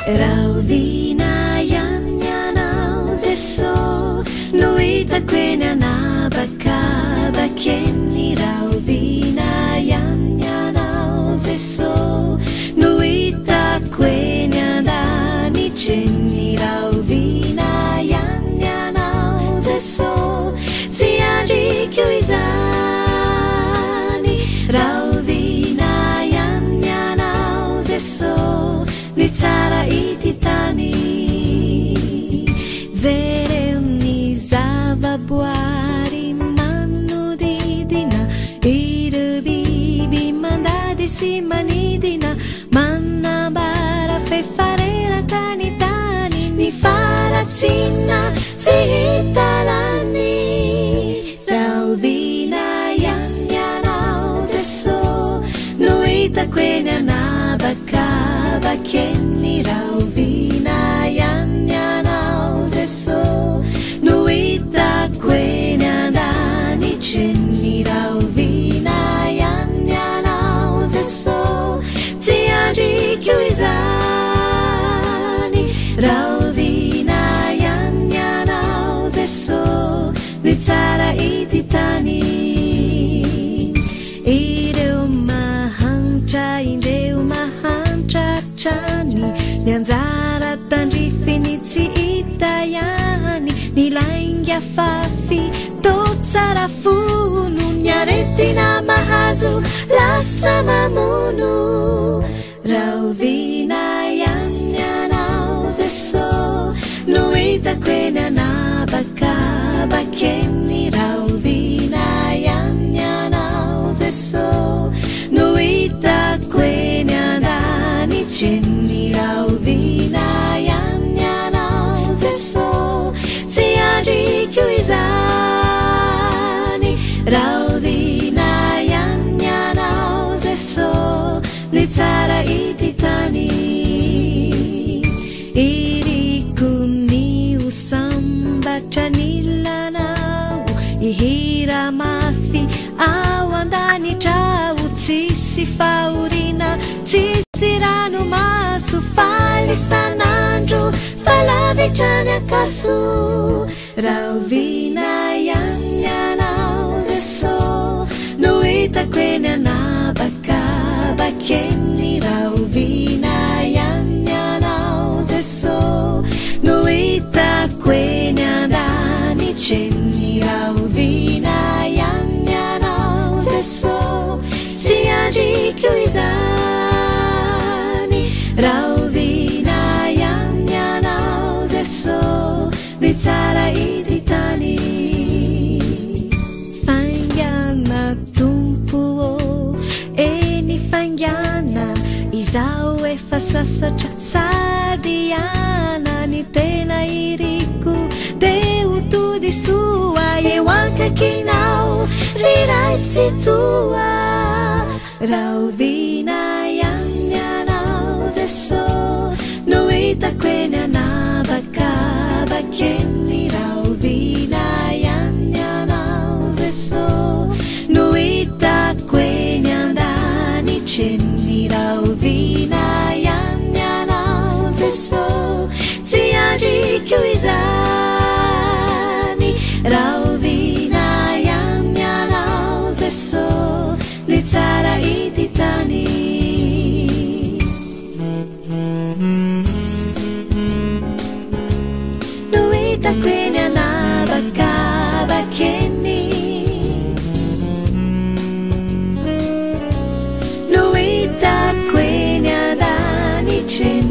raovina ihany ianao Jesosy no hitako eny anabakabakeny raovina ihany ianao Jesosy no hitako eny andanitreny raovina ihany ianao Jesosy tsy andriko izany raovina ihany ianao Jesosy ny tsara ity tany jereo ny zavaboary manodidina ireo biby mandady sy manidina manambara fefareraka ny tany ny faratsina tsy hita lany raovina ihany ianao Jesosy no hitako eny anabakabakeny raovina ihany ianao Jesosy no hitako eny andanitreny raovina ihany ianao Jesosy tsy andriko izany raovina ihany ianao Jesosy ny tsara ity tany ireo mahantra indreo mahantratrany ny anjara tandrifiny tsy hita ihany ny lainga fafy to tsara fono ny aretina mahazo lasa mamono raovina ihany ianao Jesosy no hitako eny anabakabakeny raovina ihany ianao Jesosy no hitako eny andanitreny raovina ihany ianao Jesosy tsy andriko izany raovina ihany ianao Jesosy ny tsara ity tany iriko ny usambatra ny lanao ihira mafy ao andanitrao tsisy fahorina tsisy rano maso falisanandro falavitrany akaso raovina ihany ianao Jesosy no hitako eny anabakabakeny raovina ihany ianao Jesosy no hitako eny andanitreny raovina ihany ianao Jesosy tsy andriko izany raovina ihany ianao Jesosy ny tsara ity tany faingana tompo eny faingana izao efa sasatra sady iana ny tena iriko deo tody soa eo ankakinao riraitsy toa raovina ihany ianao Jesosy no hitako eny anabakabakeny raovina ihany ianao Jesosy no hitako eny andanitreny raovina ihany ianao Jesosy tsy andriko izany raovina ihany ianao Jesosy ny tsara ity tany no hitako eny anabakabakeny no hitako eny andanitreny